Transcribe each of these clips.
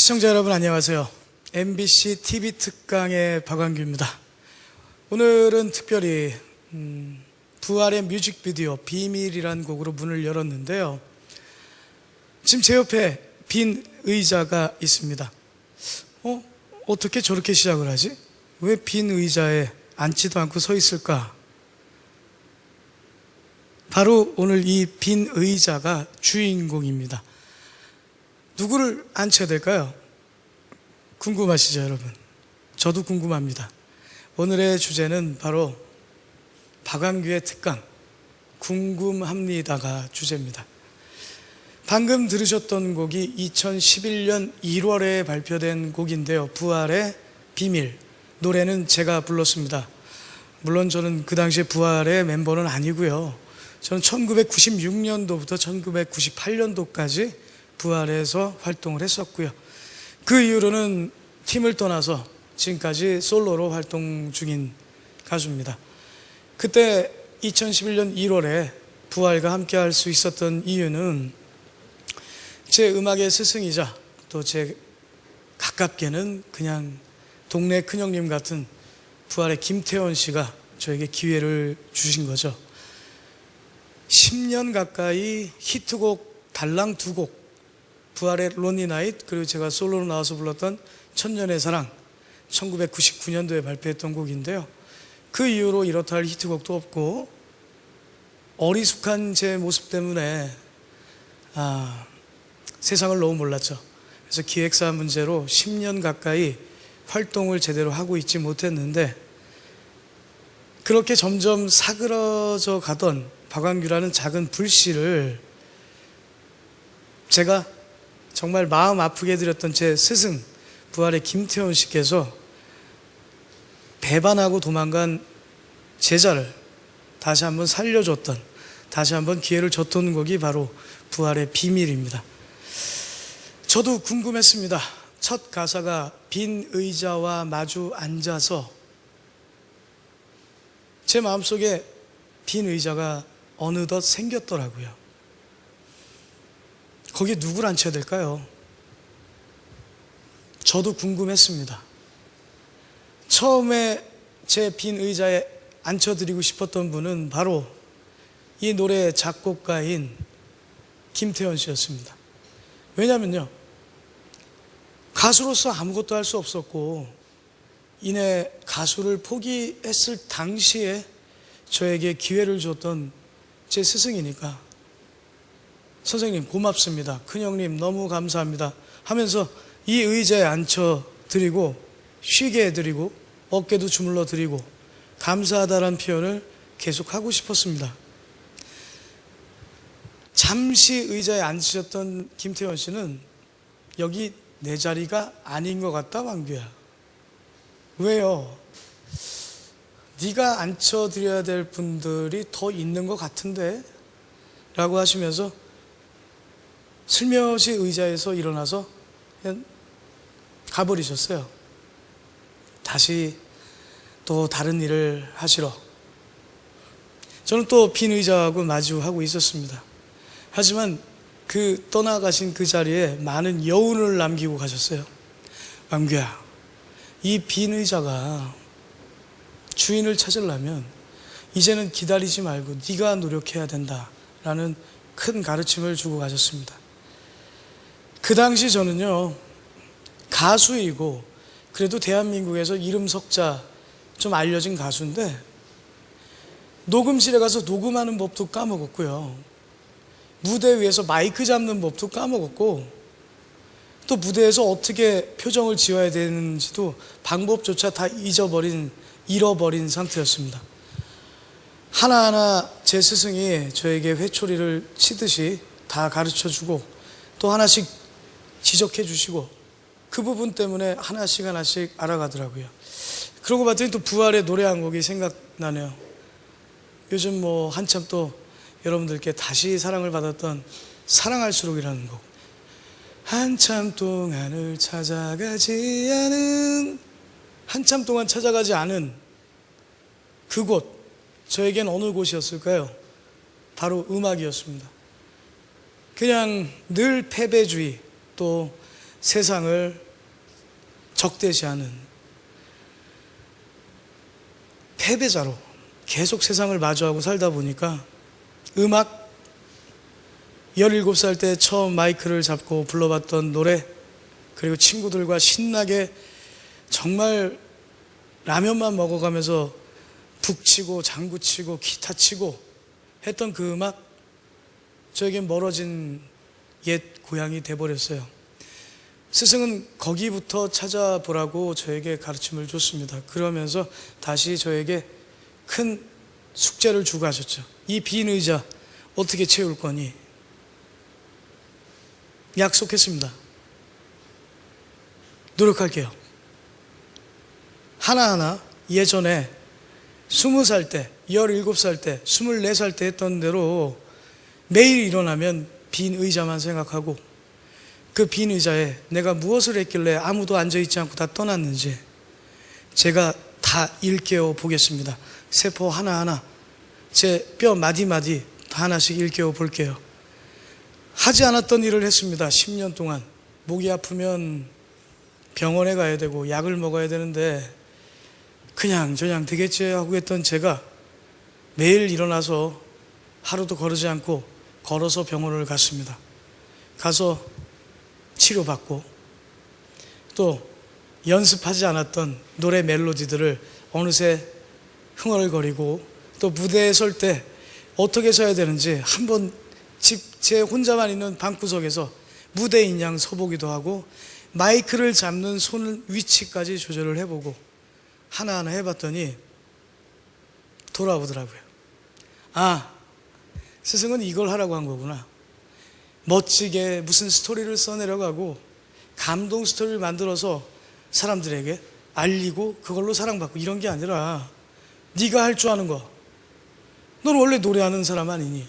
시청자 여러분 안녕하세요. MBC TV 특강의 박완규입니다. 오늘은 특별히 부활의 뮤직비디오 비밀이란 곡으로 문을 열었는데요. 지금 제 옆에 빈 의자가 있습니다. 어떻게 저렇게 시작을 하지? 왜 빈 의자에 앉지도 않고 서 있을까? 바로 오늘 이 빈 의자가 주인공입니다. 누구를 앉혀야 될까요? 궁금하시죠, 여러분? 저도 궁금합니다. 오늘의 주제는 바로 박완규의 특강, 궁금합니다가 주제입니다. 방금 들으셨던 곡이 2011년 1월에 발표된 곡인데요. 부활의 비밀. 노래는 제가 불렀습니다. 물론 저는 그 당시에 부활의 멤버는 아니고요. 저는 1996년도부터 1998년도까지 부활에서 활동을 했었고요. 그 이후로는 팀을 떠나서 지금까지 솔로로 활동 중인 가수입니다. 그때 2011년 1월에 부활과 함께 할 수 있었던 이유는 제 음악의 스승이자 또 제 가깝게는 그냥 동네 큰형님 같은 부활의 김태원 씨가 저에게 기회를 주신 거죠. 10년 가까이 히트곡 달랑 2곡, 부활의 론리 나잇, 그리고 제가 솔로로 나와서 불렀던 천년의 사랑, 1999년도에 발표했던 곡인데요. 그 이후로 이렇다 할 히트곡도 없고 어리숙한 제 모습 때문에 세상을 너무 몰랐죠. 그래서 기획사 문제로 10년 가까이 활동을 제대로 하고 있지 못했는데, 그렇게 점점 사그러져 가던 박완규라는 작은 불씨를 제가 정말 마음 아프게 해드렸던 제 스승 부활의 김태원 씨께서 배반하고 도망간 제자를 다시 한번 살려줬던, 다시 한번 기회를 줬던 곡이 바로 부활의 비밀입니다. 저도 궁금했습니다. 첫 가사가 빈 의자와 마주 앉아서, 제 마음속에 빈 의자가 어느덧 생겼더라고요. 거기에 누구를 앉혀야 될까요? 저도 궁금했습니다. 처음에 제 빈 의자에 앉혀드리고 싶었던 분은 바로 이 노래의 작곡가인 김태원 씨였습니다. 왜냐면요, 가수로서 아무것도 할 수 없었고 이내 가수를 포기했을 당시에 저에게 기회를 줬던 제 스승이니까, 선생님 고맙습니다, 큰형님 너무 감사합니다 하면서 이 의자에 앉혀드리고 쉬게 해드리고 어깨도 주물러 드리고 감사하다라는 표현을 계속 하고 싶었습니다. 잠시 의자에 앉으셨던 김태원 씨는 여기 내 자리가 아닌 것 같다, 완규야. 왜요? 네가 앉혀드려야 될 분들이 더 있는 것 같은데? 라고 하시면서 슬며시 의자에서 일어나서 그냥 가버리셨어요. 다시 또 다른 일을 하시러 저는 또 빈 의자하고 마주하고 있었습니다. 하지만 그 떠나가신 그 자리에 많은 여운을 남기고 가셨어요. 완규야, 이 빈 의자가 주인을 찾으려면 이제는 기다리지 말고 네가 노력해야 된다라는 큰 가르침을 주고 가셨습니다. 그 당시 저는요, 가수이고 그래도 대한민국에서 이름 석자 좀 알려진 가수인데 녹음실에 가서 녹음하는 법도 까먹었고요, 무대 위에서 마이크 잡는 법도 까먹었고, 또 무대에서 어떻게 표정을 지어야 되는지도 방법조차 다 잃어버린 상태였습니다. 하나하나 제 스승이 저에게 회초리를 치듯이 다 가르쳐주고 또 하나씩 지적해 주시고, 그 부분 때문에 하나씩 알아가더라고요. 그러고 봤더니 또 부활의 노래 한 곡이 생각나네요. 요즘 한참 또 여러분들께 다시 사랑을 받았던 사랑할수록이라는 곡. 한참 동안 찾아가지 않은 그곳, 저에겐 어느 곳이었을까요? 바로 음악이었습니다. 그냥 늘 패배주의, 또 세상을 적대시하는 패배자로 계속 세상을 마주하고 살다 보니까 음악 17살 때 처음 마이크를 잡고 불러봤던 노래, 그리고 친구들과 신나게 정말 라면만 먹어가면서 북치고 장구치고 기타 치고 했던 그 음악, 저에겐 멀어진 옛 고향이 돼버렸어요. 스승은 거기부터 찾아보라고 저에게 가르침을 줬습니다. 그러면서 다시 저에게 큰 숙제를 주고 하셨죠. 이 빈 의자 어떻게 채울 거니? 약속했습니다. 노력할게요. 하나하나 예전에 20살 때, 17살 때, 24살 때 했던 대로 매일 일어나면 빈 의자만 생각하고 그 빈 의자에 내가 무엇을 했길래 아무도 앉아있지 않고 다 떠났는지 제가 다 일깨워 보겠습니다. 세포 하나하나, 제 뼈 마디마디 다 하나씩 일깨워 볼게요. 하지 않았던 일을 했습니다. 10년 동안. 목이 아프면 병원에 가야 되고 약을 먹어야 되는데 그냥 되겠지 하고 했던 제가 매일 일어나서 하루도 거르지 않고 걸어서 병원을 갔습니다. 가서 치료받고 또 연습하지 않았던 노래 멜로디들을 어느새 흥얼거리고 또 무대에 설 때 어떻게 서야 되는지 한번 제 혼자만 있는 방구석에서 무대인 양 서보기도 하고 마이크를 잡는 손 위치까지 조절을 해보고 하나하나 해봤더니 돌아오더라고요. 아, 스승은 이걸 하라고 한 거구나. 멋지게 무슨 스토리를 써내려가고 감동 스토리를 만들어서 사람들에게 알리고 그걸로 사랑받고 이런 게 아니라 네가 할 줄 아는 거. 넌 원래 노래하는 사람 아니니?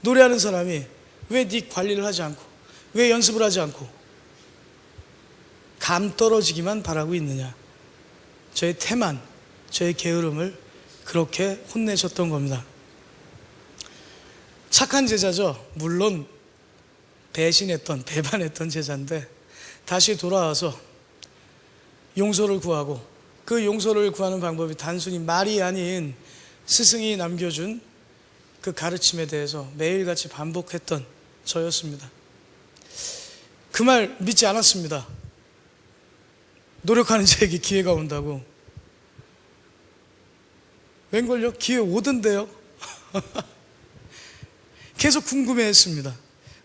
노래하는 사람이 왜 네 관리를 하지 않고 왜 연습을 하지 않고 감 떨어지기만 바라고 있느냐. 저의 태만, 저의 게으름을 그렇게 혼내셨던 겁니다. 착한 제자죠. 물론 배반했던 제자인데 다시 돌아와서 용서를 구하고 그 용서를 구하는 방법이 단순히 말이 아닌 스승이 남겨준 그 가르침에 대해서 매일같이 반복했던 저였습니다. 그 말 믿지 않았습니다. 노력하는 자에게 기회가 온다고. 웬걸요? 기회 오던데요? 계속 궁금해했습니다.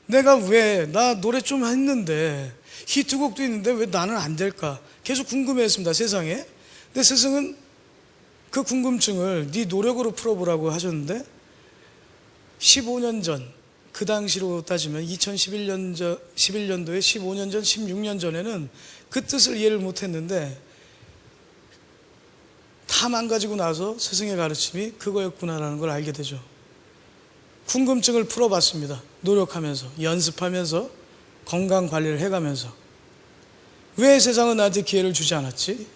내가 왜, 나 노래 좀 했는데 히트곡도 있는데 왜 나는 안 될까? 계속 궁금해했습니다. 세상에. 근데 스승은 그 궁금증을 네 노력으로 풀어보라고 하셨는데 15년 전, 그 당시로 따지면 2011년도에 15년 전, 16년 전에는 그 뜻을 이해를 못했는데 다 망가지고 나서 스승의 가르침이 그거였구나라는 걸 알게 되죠. 궁금증을 풀어봤습니다. 노력하면서, 연습하면서, 건강관리를 해가면서. 왜 세상은 나한테 기회를 주지 않았지?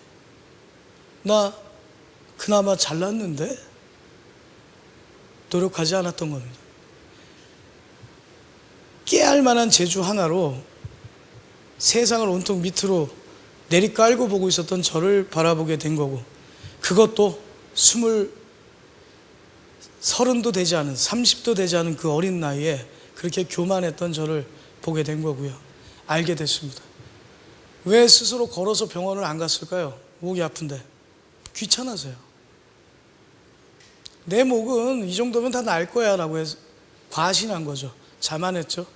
나 그나마 잘났는데? 노력하지 않았던 겁니다. 깨알 만한 재주 하나로 세상을 온통 밑으로 내리깔고 보고 있었던 저를 바라보게 된 거고, 그것도 30도 되지 않은, 30도 되지 않은 그 어린 나이에 그렇게 교만했던 저를 보게 된 거고요. 알게 됐습니다. 왜 스스로 걸어서 병원을 안 갔을까요? 목이 아픈데. 귀찮아서요. 내 목은 이 정도면 다 나을 거야 라고 해서 과신한 거죠. 자만했죠.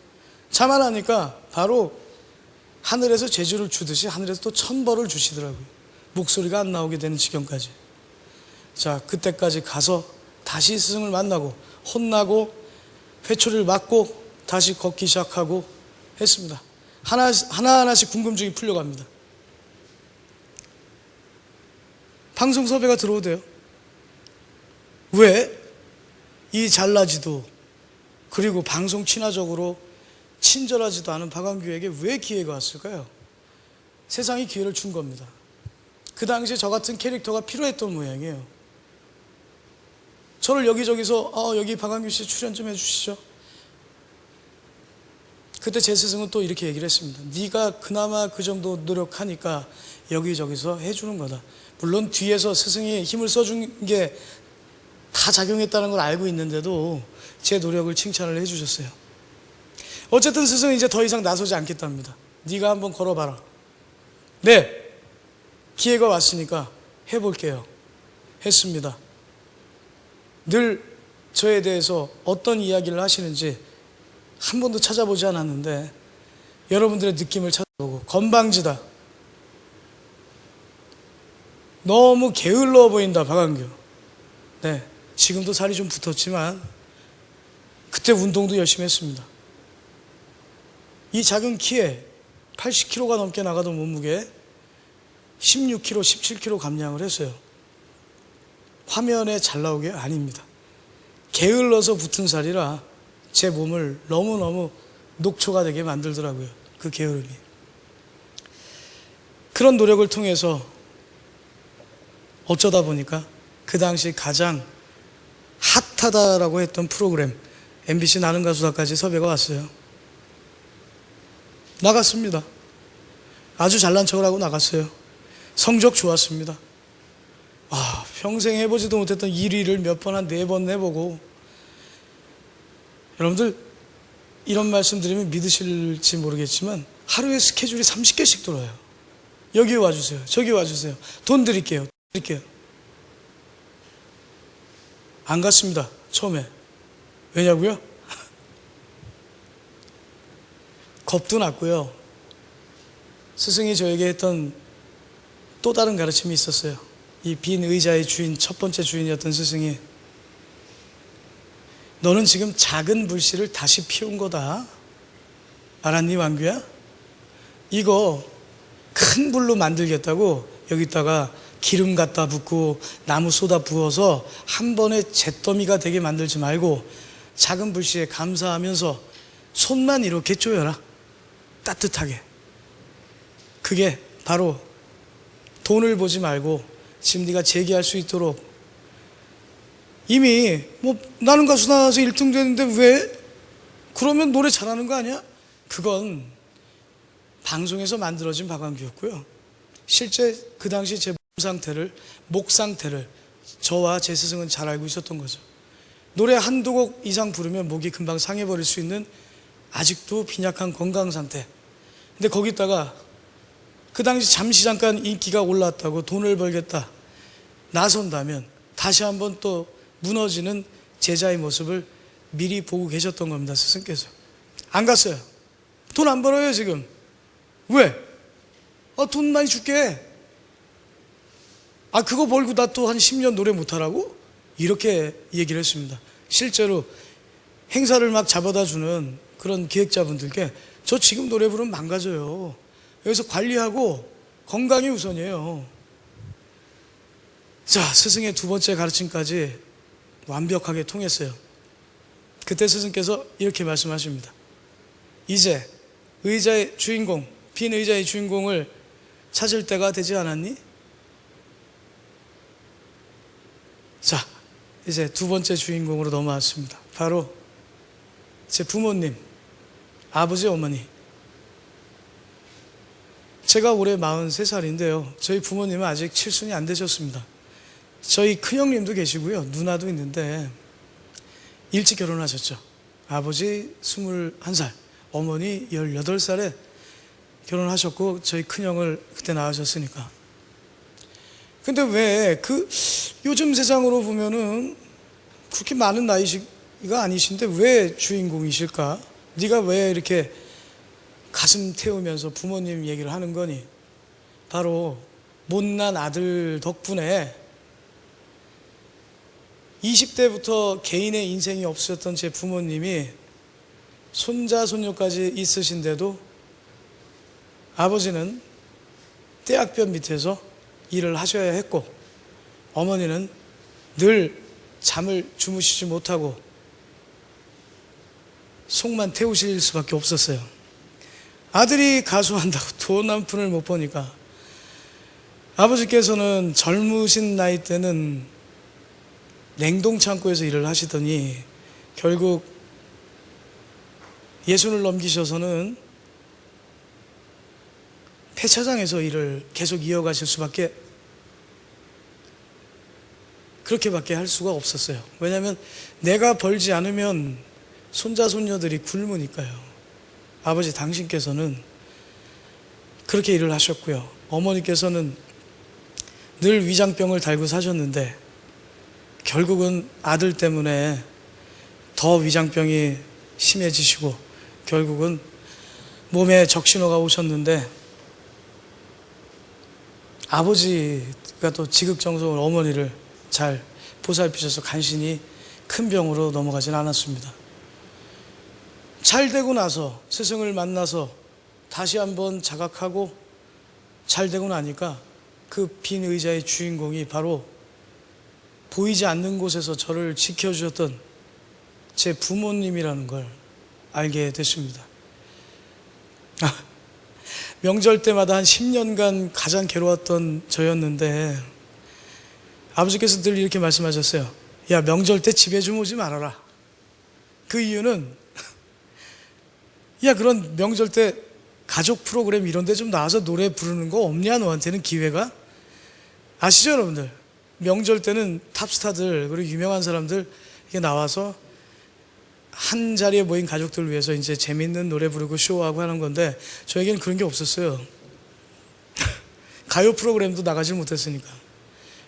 자만하니까 바로 하늘에서 재주를 주듯이 하늘에서 또 천벌을 주시더라고요. 목소리가 안 나오게 되는 지경까지. 자, 그때까지 가서 다시 스승을 만나고 혼나고 회초리를 맞고 다시 걷기 시작하고 했습니다. 하나하나씩 궁금증이 풀려갑니다. 방송 섭외가 들어오대요. 왜 이 잘나지도 그리고 방송 친화적으로 친절하지도 않은 박완규에게 왜 기회가 왔을까요? 세상이 기회를 준 겁니다. 그 당시에 저 같은 캐릭터가 필요했던 모양이에요. 저를 여기저기서 여기 박완규 씨 출연 좀 해주시죠. 그때 제 스승은 또 이렇게 얘기를 했습니다. 네가 그나마 그 정도 노력하니까 여기저기서 해주는 거다. 물론 뒤에서 스승이 힘을 써준 게 다 작용했다는 걸 알고 있는데도 제 노력을 칭찬을 해주셨어요. 어쨌든 스승은 이제 더 이상 나서지 않겠답니다. 네가 한번 걸어봐라. 네, 기회가 왔으니까 해볼게요. 했습니다. 늘 저에 대해서 어떤 이야기를 하시는지 한 번도 찾아보지 않았는데 여러분들의 느낌을 찾아보고 건방지다, 너무 게을러 보인다 박완규. 네, 지금도 살이 좀 붙었지만 그때 운동도 열심히 했습니다. 이 작은 키에 80kg가 넘게 나가던 몸무게 16kg, 17kg 감량을 했어요. 화면에 잘 나오게 아닙니다. 게을러서 붙은 살이라 제 몸을 너무너무 녹초가 되게 만들더라고요. 그 게으름이. 그런 노력을 통해서 어쩌다 보니까 그 당시 가장 핫하다라고 했던 프로그램 MBC 나는 가수다까지 섭외가 왔어요. 나갔습니다. 아주 잘난 척을 하고 나갔어요. 성적 좋았습니다. 평생 해보지도 못했던 1위를 몇 번, 한 4번 해보고. 여러분들 이런 말씀 드리면 믿으실지 모르겠지만 하루에 스케줄이 30개씩 들어요. 여기 와주세요, 저기 와주세요, 돈 드릴게요. 안 갔습니다. 처음에. 왜냐고요? 겁도 났고요. 스승이 저에게 했던 또 다른 가르침이 있었어요. 이 빈 의자의 주인, 첫 번째 주인이었던 스승이, 너는 지금 작은 불씨를 다시 피운 거다. 알았니, 완규야? 이거 큰 불로 만들겠다고 여기다가 기름 갖다 붓고 나무 쏟아 부어서 한 번에 잿더미가 되게 만들지 말고 작은 불씨에 감사하면서 손만 이렇게 조여라. 따뜻하게. 그게 바로 돈을 보지 말고 지금 네가 재기할 수 있도록. 이미 나는 가수 나와서 1등 됐는데 왜? 그러면 노래 잘하는 거 아니야? 그건 방송에서 만들어진 박완규였고요. 실제 그 당시 제 목 상태를 저와 제 스승은 잘 알고 있었던 거죠. 노래 한두 곡 이상 부르면 목이 금방 상해버릴 수 있는 아직도 빈약한 건강 상태. 근데 거기다가 그 당시 잠시 잠깐 인기가 올랐다고 돈을 벌겠다 나선다면 다시 한번 또 무너지는 제자의 모습을 미리 보고 계셨던 겁니다. 스승께서. 안 갔어요. 돈 안 벌어요 지금. 왜? 돈 많이 줄게. 그거 벌고 나 또 한 10년 노래 못하라고? 이렇게 얘기를 했습니다. 실제로 행사를 막 잡아다 주는 그런 기획자분들께 저 지금 노래 부르면 망가져요. 여기서 관리하고 건강이 우선이에요. 자, 스승의 두 번째 가르침까지 완벽하게 통했어요. 그때 스승께서 이렇게 말씀하십니다. 이제 의자의 주인공, 빈 의자의 주인공을 찾을 때가 되지 않았니? 자, 이제 두 번째 주인공으로 넘어왔습니다. 바로 제 부모님, 아버지, 어머니. 제가 올해 43살인데요. 저희 부모님은 아직 칠순이 안 되셨습니다. 저희 큰형님도 계시고요. 누나도 있는데 일찍 결혼하셨죠. 아버지 21살, 어머니 18살에 결혼하셨고 저희 큰형을 그때 낳으셨으니까. 근데 왜 요즘 세상으로 보면은 그렇게 많은 나이가 아니신데 왜 주인공이실까? 네가 왜 이렇게 가슴 태우면서 부모님 얘기를 하는 거니? 바로 못난 아들 덕분에 20대부터 개인의 인생이 없으셨던 제 부모님이 손자 손녀까지 있으신데도 아버지는 떼약볕 밑에서 일을 하셔야 했고 어머니는 늘 잠을 주무시지 못하고 속만 태우실 수밖에 없었어요. 아들이 가수한다고 돈 한 푼을 못 버니까 아버지께서는 젊으신 나이 때는 냉동창고에서 일을 하시더니 결국 예순을 넘기셔서는 폐차장에서 일을 계속 이어가실 수밖에, 그렇게밖에 할 수가 없었어요. 왜냐하면 내가 벌지 않으면 손자 손녀들이 굶으니까요. 아버지 당신께서는 그렇게 일을 하셨고요. 어머니께서는 늘 위장병을 달고 사셨는데 결국은 아들 때문에 더 위장병이 심해지시고 결국은 몸에 적신호가 오셨는데, 아버지가 또 지극정성으로 어머니를 잘 보살피셔서 간신히 큰 병으로 넘어가진 않았습니다. 잘 되고 나서 스승을 만나서 다시 한번 자각하고 잘 되고 나니까 그 빈 의자의 주인공이 바로 보이지 않는 곳에서 저를 지켜주셨던 제 부모님이라는 걸 알게 됐습니다. 명절 때마다 한 10년간 가장 괴로웠던 저였는데 아버지께서 늘 이렇게 말씀하셨어요. 야, 명절 때 집에 좀 오지 말아라. 그 이유는 야, 그런 명절 때 가족 프로그램 이런 데 좀 나와서 노래 부르는 거 없냐, 너한테는 기회가? 아시죠, 여러분들? 명절 때는 탑스타들 그리고 유명한 사람들 이게 나와서 한 자리에 모인 가족들을 위해서 이제 재밌는 노래 부르고 쇼하고 하는 건데, 저에게는 그런 게 없었어요. 가요 프로그램도 나가질 못했으니까.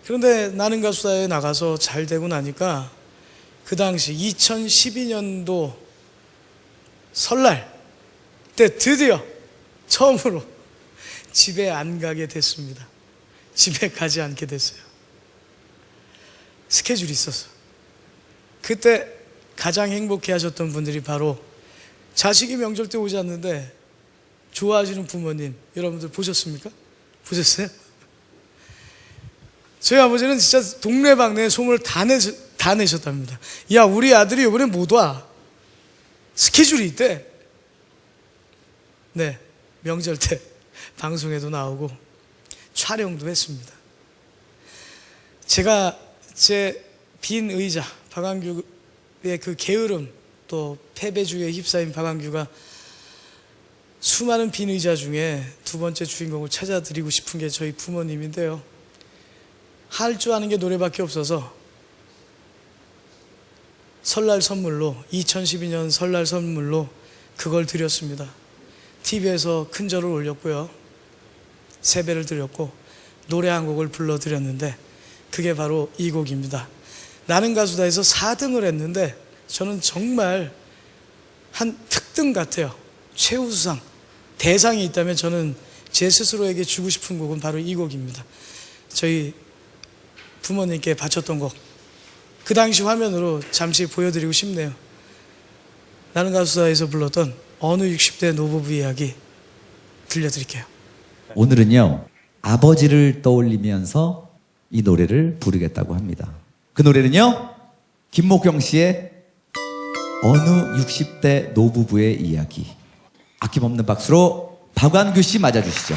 그런데 나는 가수다에 나가서 잘 되고 나니까 그 당시 2012년도 설날 때 드디어 처음으로 집에 안 가게 됐습니다. 집에 가지 않게 됐어요. 스케줄이 있어서. 그때 가장 행복해 하셨던 분들이 바로 자식이 명절 때 오지 않는데 좋아하시는 부모님, 여러분들 보셨습니까? 보셨어요? 저희 아버지는 진짜 동네방네 소문을 다 내셨답니다. 야, 우리 아들이 이번에 못 와. 스케줄이 있대. 네, 명절 때 방송에도 나오고 촬영도 했습니다. 제가 제 빈 의자, 박완규의 그 게으름, 또 패배주의에 휩싸인 박완규가 수많은 빈 의자 중에 두 번째 주인공을 찾아드리고 싶은 게 저희 부모님인데요. 할 줄 아는 게 노래밖에 없어서 설날 선물로, 2012년 설날 선물로 그걸 드렸습니다. TV에서 큰 절을 올렸고요, 세배를 드렸고 노래 한 곡을 불러드렸는데 그게 바로 이 곡입니다. 나는 가수다에서 4등을 했는데 저는 정말 한 특등 같아요. 최우수상, 대상이 있다면 저는 제 스스로에게 주고 싶은 곡은 바로 이 곡입니다. 저희 부모님께 바쳤던 곡, 그 당시 화면으로 잠시 보여드리고 싶네요. 나는 가수다에서 불렀던 어느 60대 노부부 이야기 들려드릴게요. 오늘은요, 아버지를 떠올리면서 이 노래를 부르겠다고 합니다. 그 노래는요, 김목경 씨의 어느 60대 노부부의 이야기. 아낌없는 박수로 박완규 씨 맞아주시죠.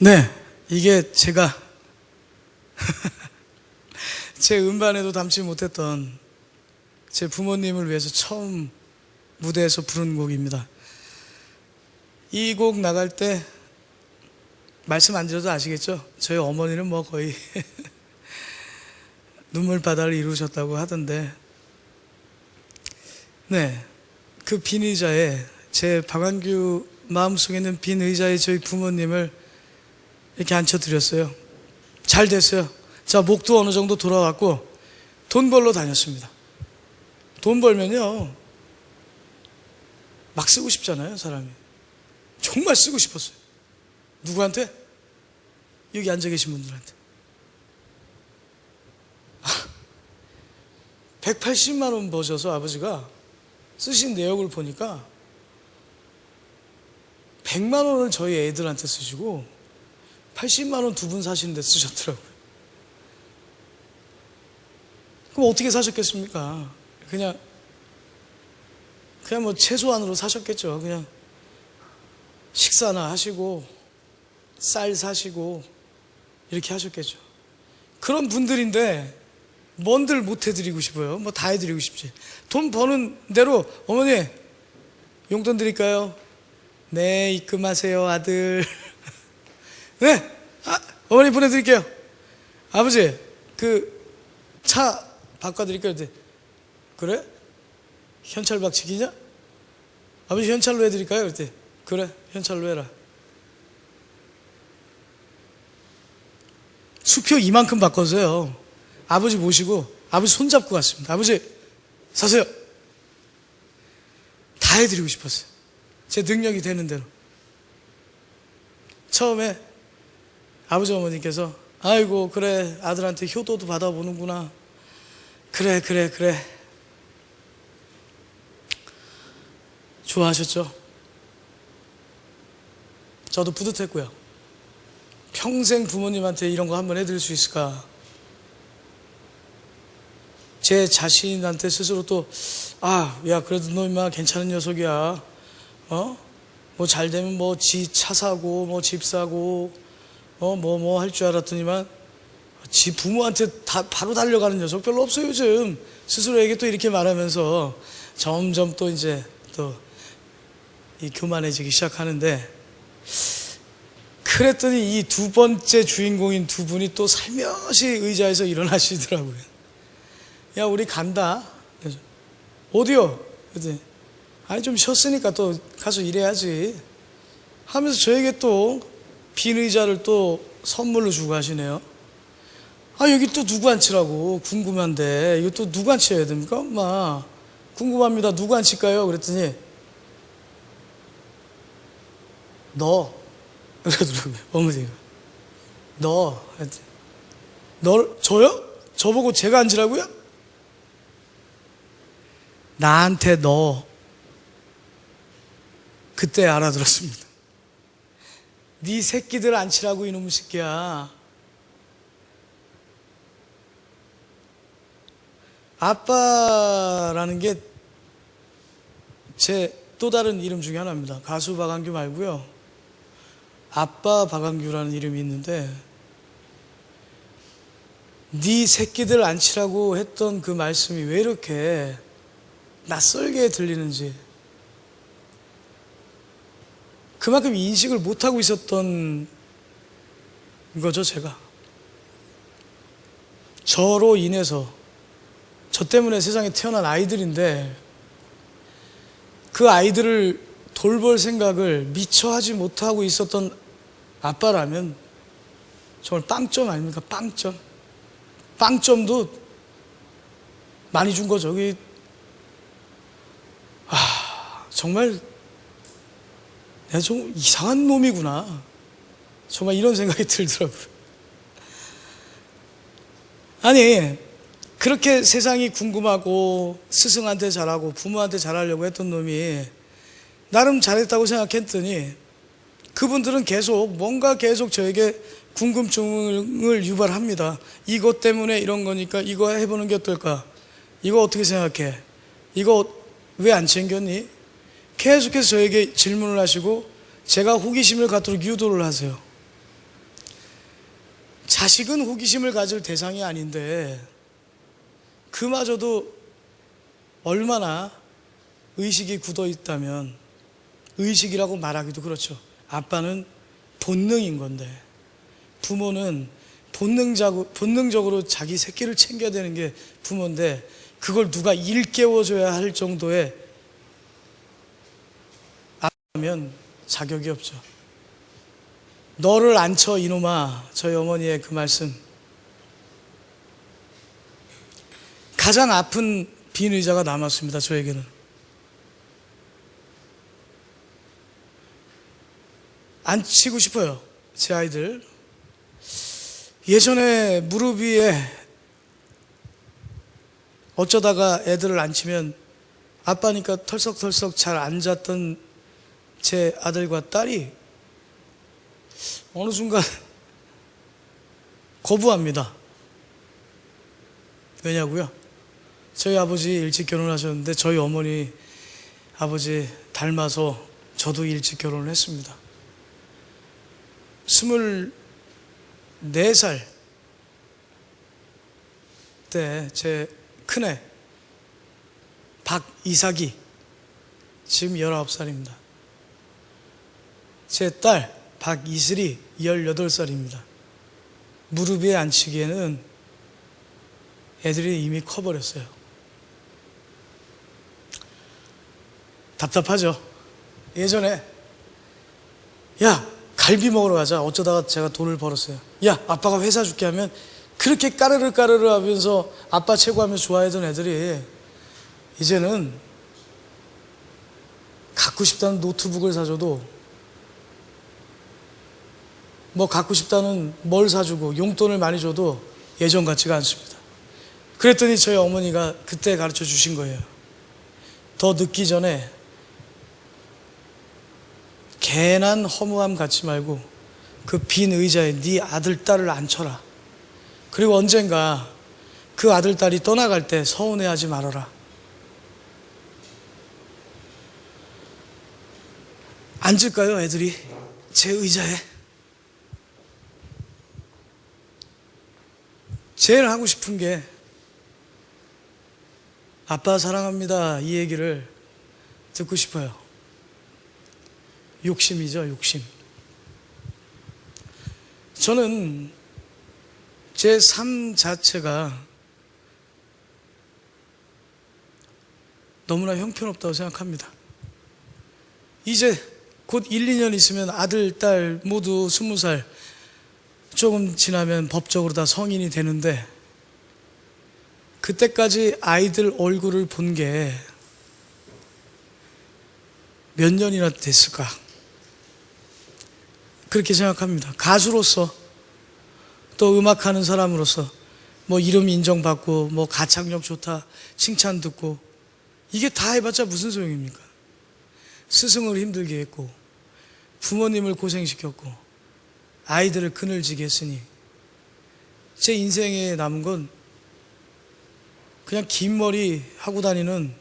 네, 이게 제가 제 음반에도 담지 못했던 제 부모님을 위해서 처음 무대에서 부른 곡입니다. 이 곡 나갈 때 말씀 안 드려도 아시겠죠? 저희 어머니는 뭐 거의 눈물바다를 이루셨다고 하던데, 네, 그 빈 의자에, 제 박완규 마음속에 있는 빈 의자에 저희 부모님을 이렇게 앉혀드렸어요. 잘 됐어요. 자, 목도 어느 정도 돌아왔고 돈 벌러 다녔습니다. 돈 벌면요, 막 쓰고 싶잖아요, 사람이. 정말 쓰고 싶었어요. 누구한테? 여기 앉아 계신 분들한테. 180만 원 버셔서 아버지가 쓰신 내역을 보니까 100만 원을 저희 애들한테 쓰시고 80만 원 두 분 사시는데 쓰셨더라고요. 그럼 어떻게 사셨겠습니까? 그냥 뭐 최소한으로 사셨겠죠. 그냥 식사나 하시고 쌀 사시고 이렇게 하셨겠죠. 그런 분들인데 뭔들 못 해드리고 싶어요. 뭐 다 해드리고 싶지. 돈 버는 대로 어머니 용돈 드릴까요? 네, 입금하세요 아들. 네, 어머니 보내드릴게요. 아버지 그 차 바꿔드릴게요. 그래? 현찰 박치기냐? 아버지 현찰로 해드릴까요? 그랬더니 그래, 현찰로 해라. 수표 이만큼 바꿔서요. 아버지 모시고 아버지 손잡고 갔습니다. 아버지 사세요. 다 해드리고 싶었어요. 제 능력이 되는 대로. 처음에 아버지 어머니께서 아이고 그래 아들한테 효도도 받아보는구나. 그래 좋아하셨죠? 저도 뿌듯했고요. 평생 부모님한테 이런 거 한번 해드릴 수 있을까? 제 자신한테 스스로 또 야 그래도 너 임마 괜찮은 녀석이야. 뭐 잘 되면 뭐 지 차 사고 뭐 집 사고 뭐 할 줄 알았더니만 지 부모한테 다 바로 달려가는 녀석 별로 없어요 요즘. 스스로에게 또 이렇게 말하면서 점점 또 이제 또 이 교만해지기 시작하는데, 그랬더니 이 두 번째 주인공인 두 분이 또 살며시 의자에서 일어나시더라고요. 야 우리 간다. 그래서 어디요? 그랬더니 아니 좀 쉬었으니까 또 가서 일해야지 하면서 저에게 또 빈 의자를 또 선물로 주고 가시네요. 여기 또 누구 앉히라고 궁금한데 이거 또 누구 앉혀야 됩니까? 엄마 궁금합니다. 누구 앉힐까요? 그랬더니 너 그러더라고요. 어머니가 너 저요? 저보고 제가 앉으라고요? 나한테 너. 그때 알아들었습니다. 네 새끼들 앉히라고 이놈의 새끼야. 아빠라는 게 제 또 다른 이름 중에 하나입니다. 가수 박완규 말고요. 아빠 박완규라는 이름이 있는데, 네 새끼들 앉히라고 했던 그 말씀이 왜 이렇게 낯설게 들리는지, 그만큼 인식을 못하고 있었던 거죠. 제가 저로 인해서, 저 때문에 세상에 태어난 아이들인데 그 아이들을 돌볼 생각을 미처 하지 못하고 있었던 아빠라면 정말 빵점 아닙니까? 빵점도 많이 준 거죠. 정말 내가 좀 이상한 놈이구나, 정말 이런 생각이 들더라고요. 아니 그렇게 세상이 궁금하고 스승한테 잘하고 부모한테 잘하려고 했던 놈이 나름 잘했다고 생각했더니 그분들은 뭔가 계속 저에게 궁금증을 유발합니다. 이것 때문에 이런 거니까 이거 해보는 게 어떨까? 이거 어떻게 생각해? 이거 왜 안 챙겼니? 계속해서 저에게 질문을 하시고 제가 호기심을 갖도록 유도를 하세요. 자식은 호기심을 가질 대상이 아닌데 그마저도 얼마나 의식이 굳어 있다면, 의식이라고 말하기도 그렇죠. 아빠는 본능인 건데 부모는 본능적으로 자기 새끼를 챙겨야 되는 게 부모인데, 그걸 누가 일깨워줘야 할 정도의 아빠면 자격이 없죠. 너를 앉혀 이놈아, 저희 어머니의 그 말씀. 가장 아픈 빈 의자가 남았습니다. 저에게는. 앉히고 싶어요. 제 아이들. 예전에 무릎 위에 어쩌다가 애들을 앉히면 아빠니까 털썩털썩 잘 앉았던 제 아들과 딸이 어느 순간 거부합니다. 왜냐고요? 저희 아버지 일찍 결혼하셨는데 저희 어머니 아버지 닮아서 저도 일찍 결혼을 했습니다. 24살 때 제 큰애 박이삭이 지금 19살입니다. 제 딸 박이슬이 18살입니다. 무릎 위에 앉히기에는 애들이 이미 커버렸어요. 답답하죠. 예전에 야 갈비 먹으러 가자. 어쩌다가 제가 돈을 벌었어요. 야 아빠가 회사 줄게 하면 그렇게 까르르 까르르 하면서 아빠 최고하면서 좋아하던 애들이 이제는 갖고 싶다는 노트북을 사줘도 뭐 갖고 싶다는 뭘 사주고 용돈을 많이 줘도 예전 같지가 않습니다. 그랬더니 저희 어머니가 그때 가르쳐 주신 거예요. 더 늦기 전에 괜한 허무함 갖지 말고 그 빈 의자에 네 아들, 딸을 앉혀라. 그리고 언젠가 그 아들, 딸이 떠나갈 때 서운해하지 말아라. 앉을까요, 애들이? 제 의자에? 제일 하고 싶은 게 아빠 사랑합니다 이 얘기를 듣고 싶어요. 욕심이죠, 욕심. 저는 제 삶 자체가 너무나 형편없다고 생각합니다. 이제 곧 1, 2년 있으면 아들, 딸 모두 20살 조금 지나면 법적으로 다 성인이 되는데 그때까지 아이들 얼굴을 본 게 몇 년이나 됐을까? 그렇게 생각합니다. 가수로서 또 음악하는 사람으로서 뭐 이름 인정받고 뭐 가창력 좋다 칭찬 듣고 이게 다 해봤자 무슨 소용입니까? 스승을 힘들게 했고 부모님을 고생시켰고 아이들을 그늘지게 했으니 제 인생에 남은 건 그냥 긴 머리 하고 다니는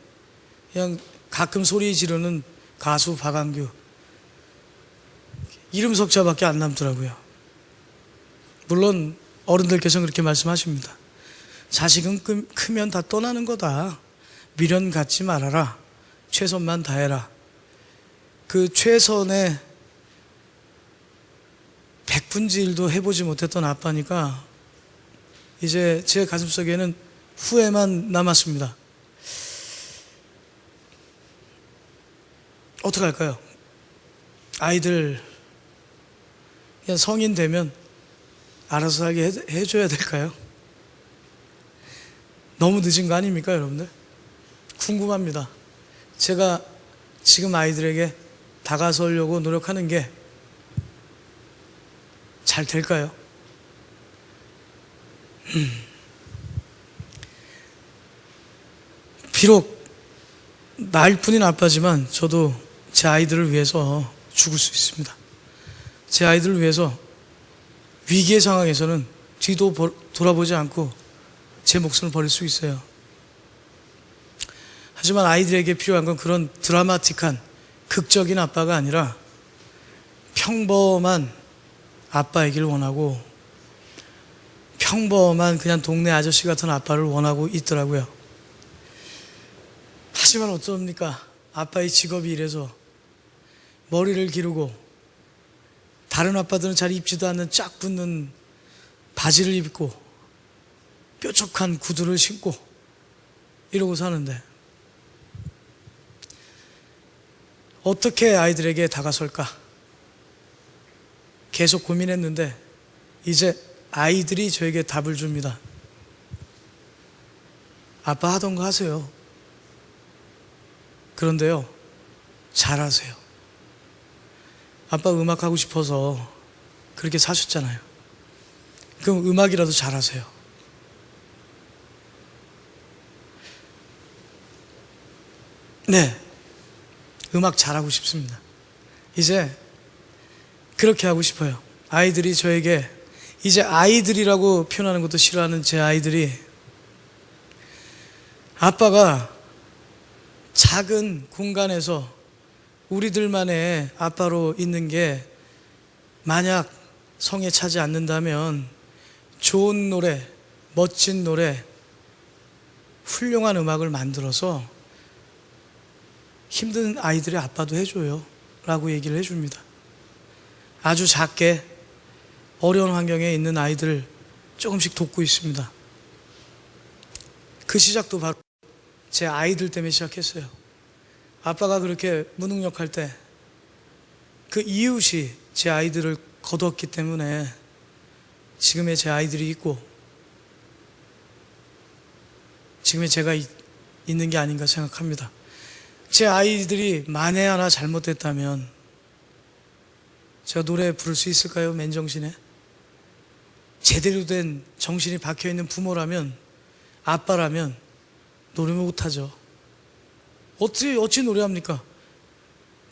그냥 가끔 소리 지르는 가수 박완규 이름 석자밖에 안 남더라고요. 물론 어른들께서는 그렇게 말씀하십니다. 자식은 크면 다 떠나는 거다. 미련 갖지 말아라. 최선만 다해라. 그 최선의 백분지일도 해보지 못했던 아빠니까 이제 제 가슴속에는 후회만 남았습니다. 어떻게 할까요? 아이들 그냥 성인 되면 알아서 하게 해줘야 될까요? 너무 늦은 거 아닙니까, 여러분들? 궁금합니다. 제가 지금 아이들에게 다가서려고 노력하는 게 잘 될까요? 비록 나일뿐인 아빠지만 저도 제 아이들을 위해서 죽을 수 있습니다. 제 아이들을 위해서 위기의 상황에서는 뒤도 돌아보지 않고 제 목숨을 버릴 수 있어요. 하지만 아이들에게 필요한 건 그런 드라마틱한 극적인 아빠가 아니라 평범한 아빠이길 원하고 평범한 그냥 동네 아저씨 같은 아빠를 원하고 있더라고요. 하지만 어쩝니까? 아빠의 직업이 이래서 머리를 기르고 다른 아빠들은 잘 입지도 않는 쫙 붙는 바지를 입고 뾰족한 구두를 신고 이러고 사는데 어떻게 아이들에게 다가설까? 계속 고민했는데 이제 아이들이 저에게 답을 줍니다. 아빠 하던 거 하세요. 그런데요, 잘하세요. 아빠 음악 하고 싶어서 그렇게 사셨잖아요. 그럼 음악이라도 잘하세요. 네, 음악 잘하고 싶습니다. 이제 그렇게 하고 싶어요. 아이들이 저에게, 이제 아이들이라고 표현하는 것도 싫어하는 제 아이들이, 아빠가 작은 공간에서 우리들만의 아빠로 있는 게 만약 성에 차지 않는다면 좋은 노래, 멋진 노래, 훌륭한 음악을 만들어서 힘든 아이들의 아빠도 해줘요 라고 얘기를 해줍니다. 아주 작게 어려운 환경에 있는 아이들 조금씩 돕고 있습니다. 그 시작도 바로 제 아이들 때문에 시작했어요. 아빠가 그렇게 무능력할 때 그 이웃이 제 아이들을 거두었기 때문에 지금의 제 아이들이 있고 지금의 제가 있는 게 아닌가 생각합니다. 제 아이들이 만에 하나 잘못됐다면 제가 노래 부를 수 있을까요? 맨정신에? 제대로 된 정신이 박혀있는 부모라면, 아빠라면 노래 못하죠. 어찌 노래합니까?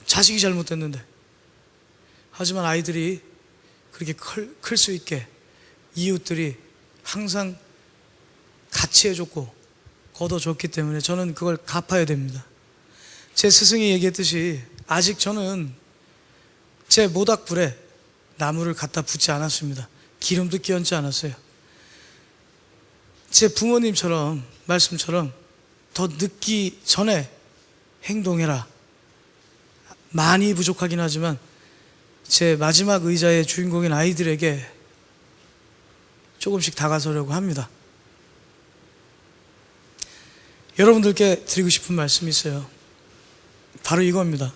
자식이 잘못됐는데. 하지만 아이들이 그렇게 클 수 있게 이웃들이 항상 같이 해줬고 거둬줬기 때문에 저는 그걸 갚아야 됩니다. 제 스승이 얘기했듯이 아직 저는 제 모닥불에 나무를 갖다 붓지 않았습니다. 기름도 끼얹지 않았어요. 제 부모님처럼, 말씀처럼 더 늦기 전에 행동해라. 많이 부족하긴 하지만 제 마지막 의자의 주인공인 아이들에게 조금씩 다가서려고 합니다. 여러분들께 드리고 싶은 말씀이 있어요. 바로 이겁니다.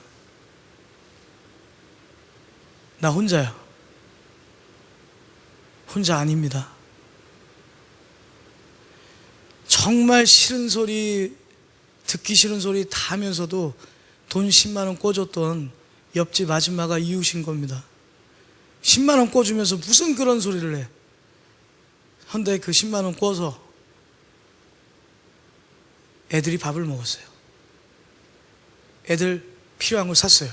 나 혼자야. 혼자 아닙니다. 정말 싫은 소리, 듣기 싫은 소리 다 하면서도 돈 10만 원 꿔줬던 옆집 아줌마가 이웃인 겁니다. 10만 원 꿔주면서 무슨 그런 소리를 해. 근데 그 10만 원 꿔서 애들이 밥을 먹었어요. 애들 필요한 걸 샀어요.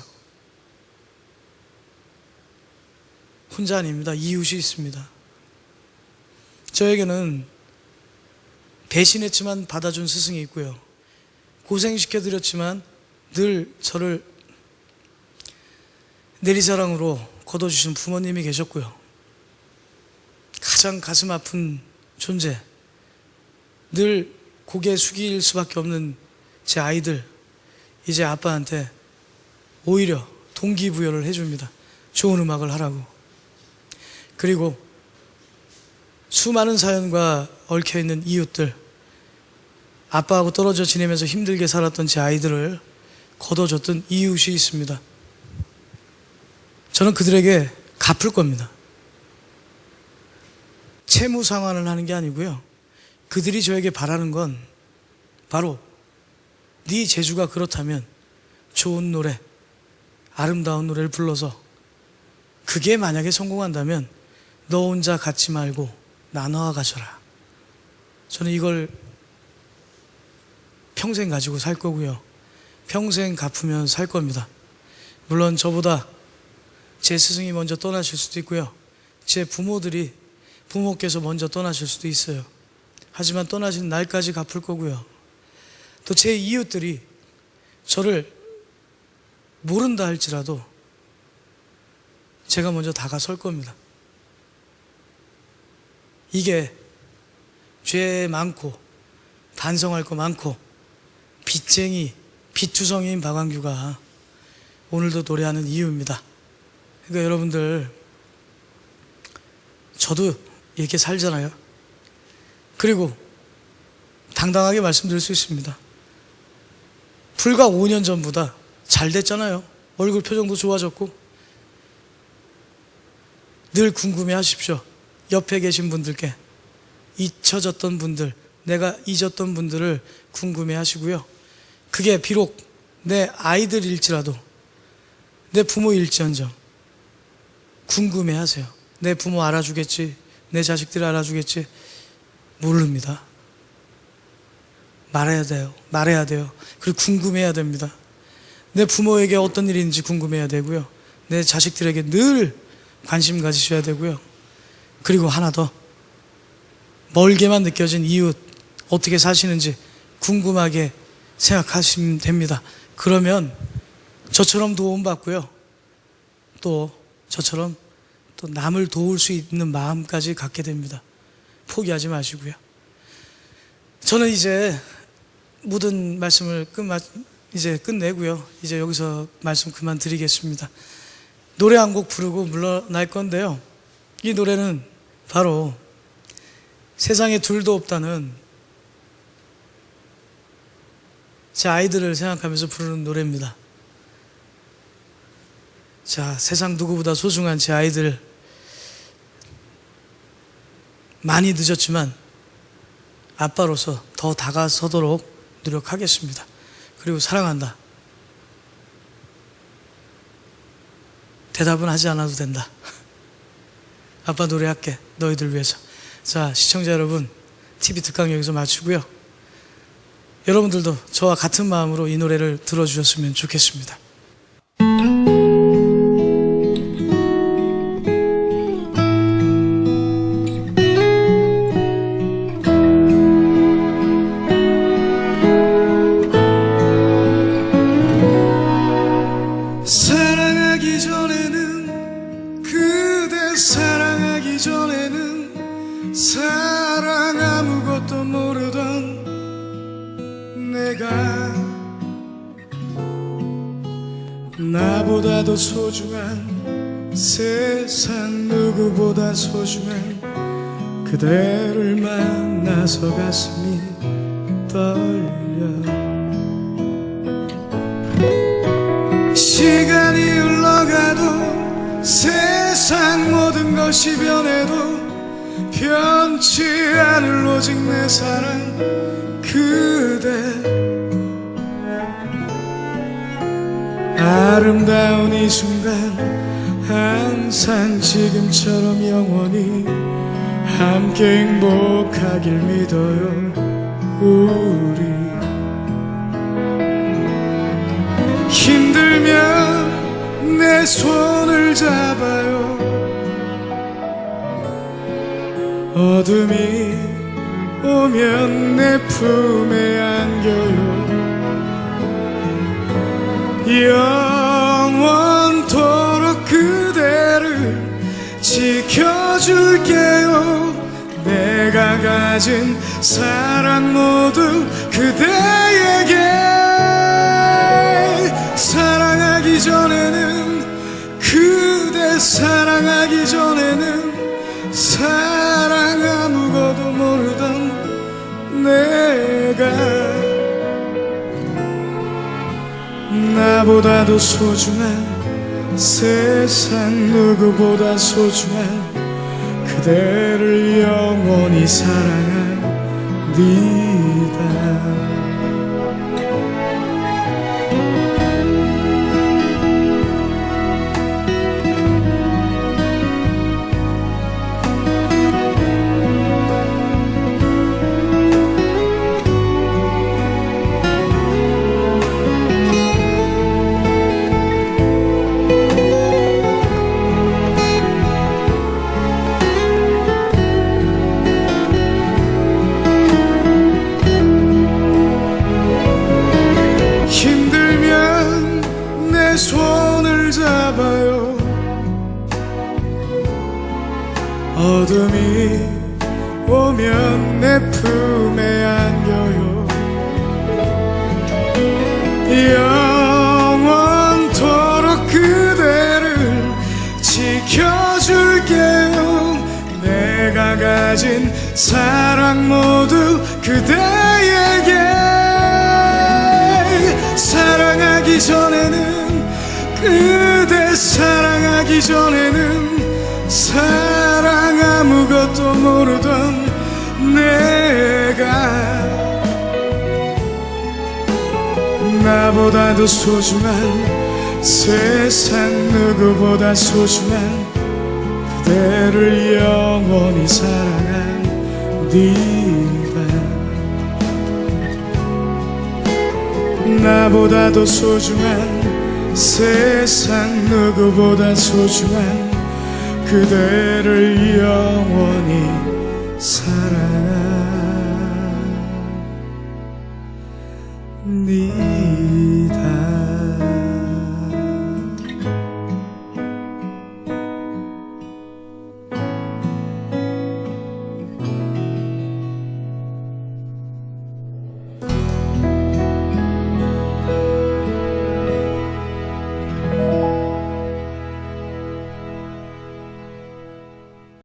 혼자 아닙니다. 이웃이 있습니다. 저에게는 배신했지만 받아준 스승이 있고요. 고생시켜드렸지만 늘 저를 내리사랑으로 거둬주신 부모님이 계셨고요. 가장 가슴 아픈 존재, 늘 고개 숙일 수밖에 없는 제 아이들, 이제 아빠한테 오히려 동기부여를 해줍니다. 좋은 음악을 하라고. 그리고 수많은 사연과 얽혀있는 이웃들, 아빠하고 떨어져 지내면서 힘들게 살았던 제 아이들을 거둬줬던 이웃이 있습니다. 저는 그들에게 갚을 겁니다. 채무 상환을 하는 게 아니고요. 그들이 저에게 바라는 건 바로 네 재주가 그렇다면 좋은 노래, 아름다운 노래를 불러서 그게 만약에 성공한다면 너 혼자 갖지 말고 나눠 가져라. 저는 이걸 평생 가지고 살 거고요. 평생 갚으면 살 겁니다. 물론 저보다 제 스승이 먼저 떠나실 수도 있고요. 제 부모께서 먼저 떠나실 수도 있어요. 하지만 떠나신 날까지 갚을 거고요. 또 제 이웃들이 저를 모른다 할지라도 제가 먼저 다가설 겁니다. 이게 죄 많고 반성할 거 많고 빚쟁이, 빚투성이인 박완규가 오늘도 노래하는 이유입니다. 그러니까 여러분들, 저도 이렇게 살잖아요. 그리고 당당하게 말씀드릴 수 있습니다. 불과 5년 전보다 잘 됐잖아요. 얼굴 표정도 좋아졌고. 늘 궁금해 하십시오. 옆에 계신 분들께. 잊혀졌던 분들, 내가 잊었던 분들을 궁금해 하시고요. 그게 비록 내 아이들일지라도, 내 부모일지언정 궁금해 하세요. 내 부모 알아주겠지, 내 자식들 알아주겠지, 모릅니다. 말해야 돼요. 그리고 궁금해야 됩니다. 내 부모에게 어떤 일이 있는지 궁금해야 되고요. 내 자식들에게 늘 관심 가지셔야 되고요. 그리고 하나 더, 멀게만 느껴진 이웃 어떻게 사시는지 궁금하게 생각하시면 됩니다. 그러면 저처럼 도움받고요, 또 저처럼 또 남을 도울 수 있는 마음까지 갖게 됩니다. 포기하지 마시고요. 저는 이제 모든 말씀을 이제 끝내고요. 이제 여기서 말씀 그만 드리겠습니다. 노래 한 곡 부르고 물러날 건데요. 이 노래는 바로 세상에 둘도 없다는 제 아이들을 생각하면서 부르는 노래입니다. 자, 세상 누구보다 소중한 제 아이들, 많이 늦었지만 아빠로서 더 다가서도록 노력하겠습니다. 그리고 사랑한다. 대답은 하지 않아도 된다. 아빠 노래할게, 너희들 위해서. 자, 시청자 여러분, TV 특강 여기서 마치고요. 여러분들도 저와 같은 마음으로 이 노래를 들어주셨으면 좋겠습니다. 사랑하기 전에는, 그대 사랑하기 전에는 사랑 아무것도 모르던 내가 나보다도 소중한, 세상 누구보다 소중한 그대를 만나서 가슴이 떨려. 시간이 흘러가도 세상 모든 것이 변해도 변치 않을 오직 내 사랑 그대. 아름다운 이 순간 항상 지금처럼 영원히 함께 행복하길 믿어요 우리. 힘들면 내 손을 잡아요. 어둠이 오면 내 품에 안겨요. 영원토록 그대를 지켜줄게요. 내가 가진 사랑 모두 그대에게. 사랑하기 전에는, 그대 사랑하기 전에는 사랑 아무것도 모르던 내가 나보다도 소중한, 세상 누구보다 소중한 그대를 영원히 사랑합니다. 손을 잡아요. 어둠이 오면 내 품에 안겨요. 영원토록 그대를 지켜줄게요. 내가 가진 사랑 모두 그대에게. 사랑하기 전에는, 그대 사랑하기 전에는 사랑 아무것도 모르던 내가 나보다도 소중한, 세상 누구보다 소중한 그대를 영원히 사랑합니다. 나보다도 소중한 세상 누구보다 소중한 그대를 영원히 사랑합니다.